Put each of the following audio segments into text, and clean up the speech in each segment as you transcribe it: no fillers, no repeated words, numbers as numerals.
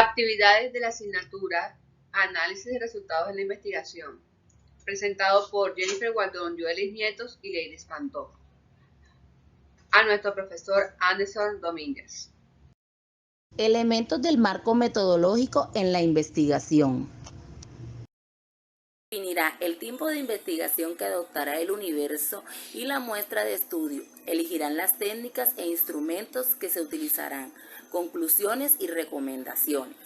Actividades de la asignatura Análisis de resultados de la investigación, presentado por Jennifer Gualdón, Joelis Nietos y Leilis Pantoja. A nuestro profesor Anderson Domínguez. Elementos del marco metodológico en la investigación. Definirá el tipo de investigación que adoptará el universo y la muestra de estudio. Elegirán las técnicas e instrumentos que se utilizarán, conclusiones y recomendaciones.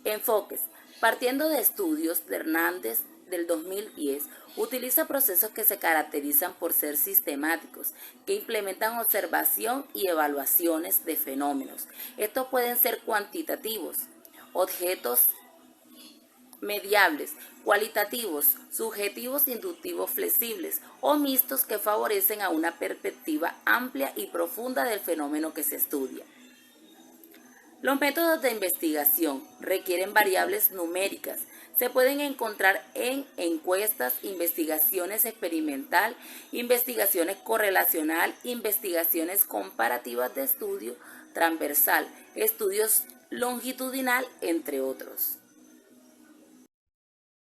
Enfoques. Partiendo de estudios de Hernández del 2010, utiliza procesos que se caracterizan por ser sistemáticos, que implementan observación y evaluaciones de fenómenos. Estos pueden ser cuantitativos, objetos mediables, cualitativos, subjetivos, inductivos, flexibles o mixtos que favorecen a una perspectiva amplia y profunda del fenómeno que se estudia. Los métodos de investigación requieren variables numéricas. Se pueden encontrar en encuestas, investigaciones experimental, investigaciones correlacional, investigaciones comparativas de estudio transversal, estudios longitudinal, entre otros.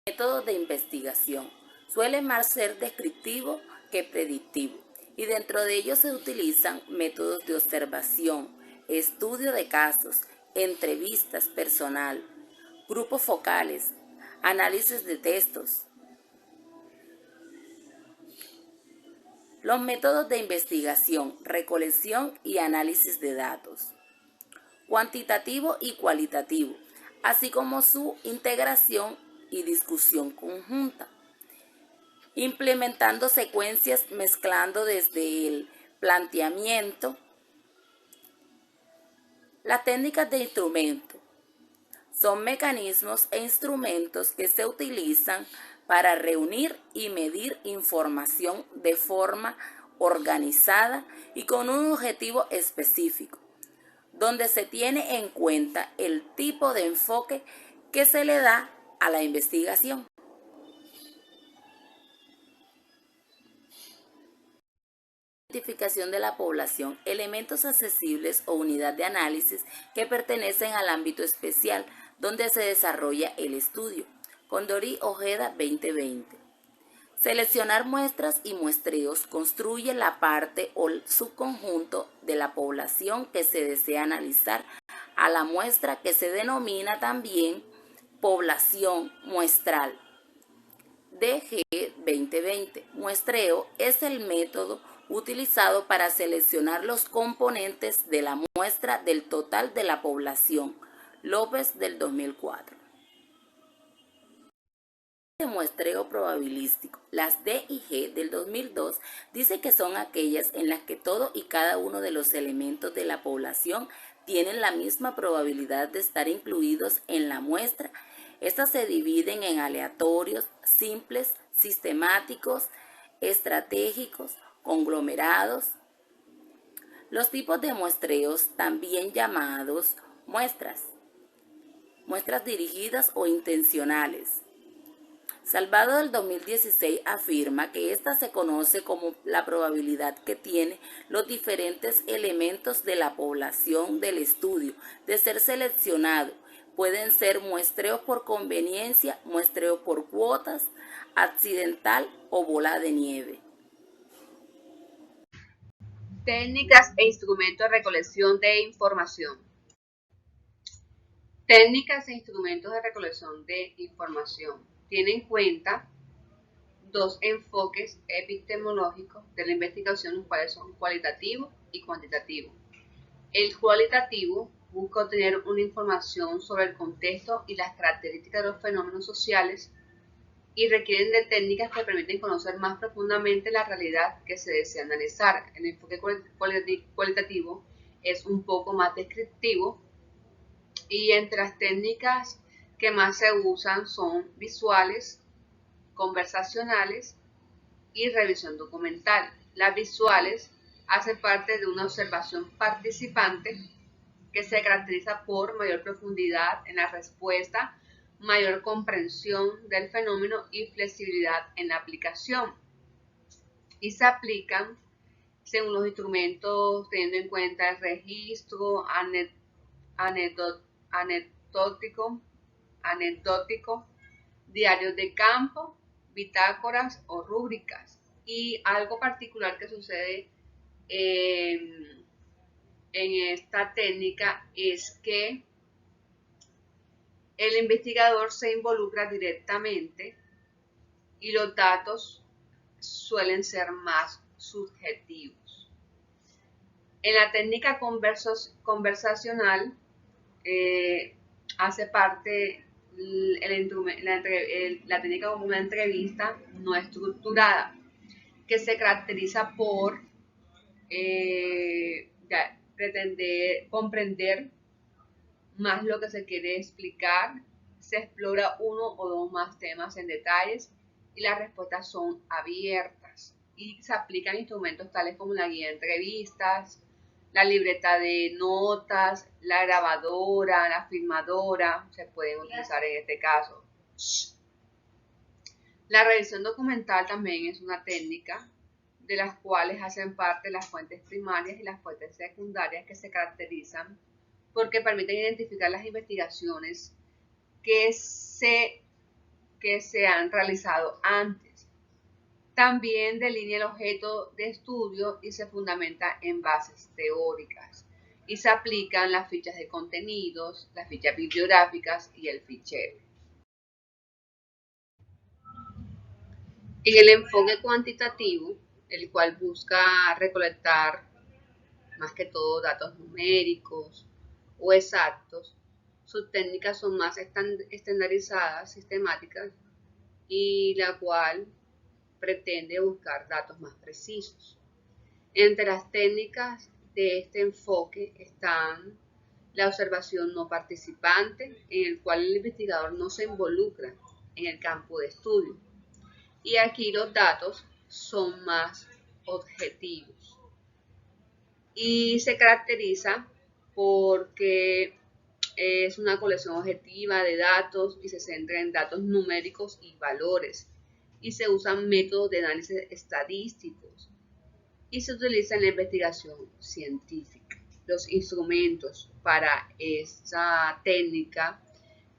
Métodos de investigación suelen más ser descriptivo que predictivo, y dentro de ellos se utilizan métodos de observación, estudio de casos, entrevistas personal, grupos focales, análisis de textos. Los métodos de investigación, recolección y análisis de datos, cuantitativo y cualitativo, así como su integración y discusión conjunta, implementando secuencias, mezclando desde el planteamiento. Las técnicas de instrumento son mecanismos e instrumentos que se utilizan para reunir y medir información de forma organizada y con un objetivo específico, donde se tiene en cuenta el tipo de enfoque que se le da a la investigación. Identificación de la población, elementos accesibles o unidad de análisis que pertenecen al ámbito especial donde se desarrolla el estudio. Condori Ojeda 2020. Seleccionar muestras y muestreos construye la parte o el subconjunto de la población que se desea analizar a la muestra, que se denomina también población muestral. DG 2020. Muestreo es el método utilizado para seleccionar los componentes de la muestra del total de la población. López del 2004. De muestreo probabilístico. Las D y G del 2002 dice que son aquellas en las que todo y cada uno de los elementos de la población tienen la misma probabilidad de estar incluidos en la muestra. Estas se dividen en aleatorios, simples, sistemáticos, estratégicos, conglomerados. Los tipos de muestreos, también llamados muestras dirigidas o intencionales. Salvado del 2016 afirma que esta se conoce como la probabilidad que tiene los diferentes elementos de la población del estudio de ser seleccionado. Pueden ser muestreos por conveniencia, muestreos por cuotas, accidental o bola de nieve. Técnicas e instrumentos de recolección de información. Técnicas e instrumentos de recolección de información. Tiene en cuenta dos enfoques epistemológicos de la investigación, los cuales son cualitativo y cuantitativo. El cualitativo busca obtener una información sobre el contexto y las características de los fenómenos sociales y requieren de técnicas que permiten conocer más profundamente la realidad que se desea analizar. El enfoque cualitativo es un poco más descriptivo y entre las técnicas que más se usan son visuales, conversacionales y revisión documental. Las visuales hacen parte de una observación participante que se caracteriza por mayor profundidad en la respuesta, mayor comprensión del fenómeno y flexibilidad en la aplicación. Y se aplican según los instrumentos, teniendo en cuenta el registro, anecdótico, diarios de campo, bitácoras o rúbricas. Y algo particular que sucede en esta técnica es que el investigador se involucra directamente y los datos suelen ser más subjetivos. En la técnica conversacional hace parte la técnica como una entrevista no estructurada, que se caracteriza por pretender comprender más lo que se quiere explicar, se explora uno o dos más temas en detalles y las respuestas son abiertas y se aplican instrumentos tales como la guía de entrevistas, la libreta de notas, la grabadora, la filmadora, se pueden utilizar en este caso. La revisión documental también es una técnica de las cuales hacen parte las fuentes primarias y las fuentes secundarias, que se caracterizan porque permiten identificar las investigaciones que se han realizado antes. También delinea el objeto de estudio y se fundamenta en bases teóricas. Y se aplican las fichas de contenidos, las fichas bibliográficas y el fichero. En el enfoque cuantitativo, el cual busca recolectar más que todo datos numéricos o exactos, sus técnicas son más estandarizadas, sistemáticas, y la cual pretende buscar datos más precisos. Entre las técnicas de este enfoque están la observación no participante, en el cual el investigador no se involucra en el campo de estudio. Y aquí los datos son más objetivos. Y se caracteriza porque es una colección objetiva de datos y se centra en datos numéricos y valores. Y se usan métodos de análisis estadísticos y se utiliza en la investigación científica. Los instrumentos para esta técnica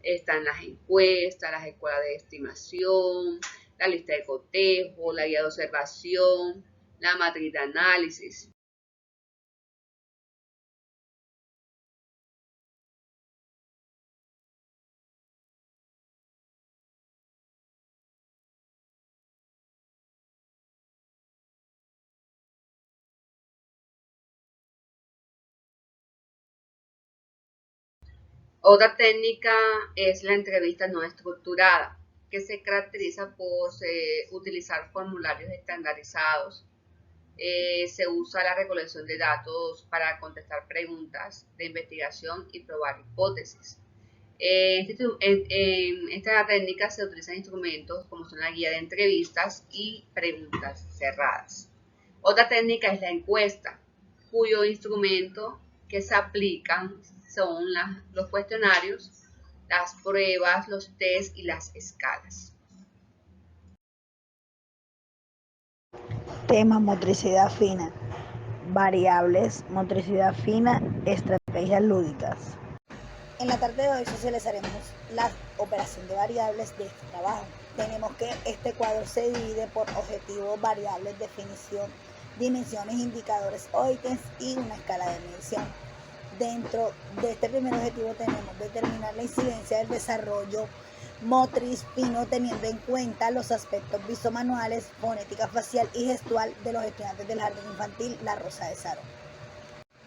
están las encuestas, las escuelas de estimación, la lista de cotejo, la guía de observación, la matriz de análisis. Otra técnica es la entrevista no estructurada, que se caracteriza por utilizar formularios estandarizados. Se usa la recolección de datos para contestar preguntas de investigación y probar hipótesis. En esta técnica se utilizan instrumentos como son la guía de entrevistas y preguntas cerradas. Otra técnica es la encuesta, cuyo instrumento que se aplican son los cuestionarios, las pruebas, los test y las escalas. Tema: motricidad fina, variables, motricidad fina, estrategias lúdicas. En la tarde de hoy socializaremos la operación de variables de este trabajo. Tenemos que este cuadro se divide por objetivos, variables, definición, dimensiones, indicadores o ítems y una escala de medición. Dentro de este primer objetivo tenemos determinar la incidencia del desarrollo motriz fino teniendo en cuenta los aspectos visomanuales, fonética facial y gestual de los estudiantes del jardín infantil La Rosa de Saro.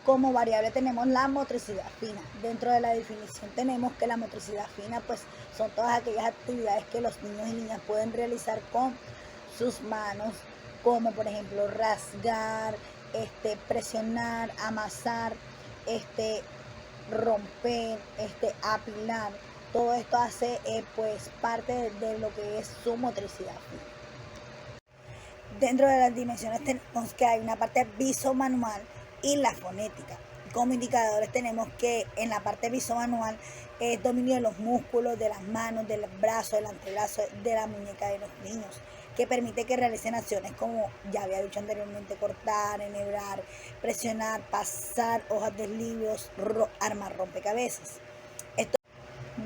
Como variable tenemos la motricidad fina. Dentro de la definición tenemos que la motricidad fina pues son todas aquellas actividades que los niños y niñas pueden realizar con sus manos, como por ejemplo rasgar, presionar, amasar, romper, apilar. Todo esto hace pues parte de lo que es su motricidad fina. Dentro de las dimensiones tenemos que hay una parte visomanual y la fonética. Como indicadores tenemos que en la parte visomanual es dominio de los músculos, de las manos, del brazo, del antebrazo, de la muñeca de los niños. que permite que realicen acciones como ya había dicho anteriormente: cortar, enhebrar, presionar, pasar hojas de libros, armar rompecabezas.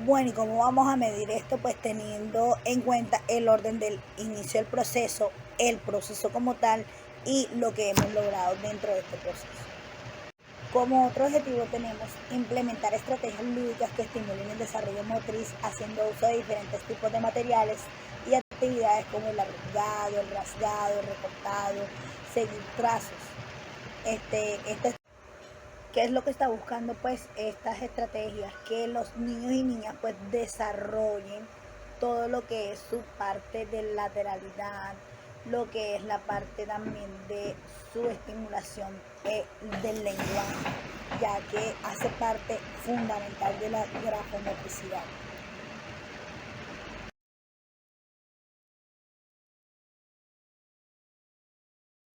Bueno, ¿y cómo vamos a medir esto? Pues teniendo en cuenta el orden del inicio del proceso, el proceso como tal y lo que hemos logrado dentro de este proceso. Como otro objetivo tenemos implementar estrategias lúdicas que estimulen el desarrollo motriz haciendo uso de diferentes tipos de materiales y actividades como el arrugado, el rasgado, el recortado, seguir trazos. ¿Qué es lo que está buscando? Pues estas estrategias, que los niños y niñas pues desarrollen todo lo que es su parte de lateralidad, lo que es la parte también de su estimulación del lenguaje, ya que hace parte fundamental de la grafomotricidad.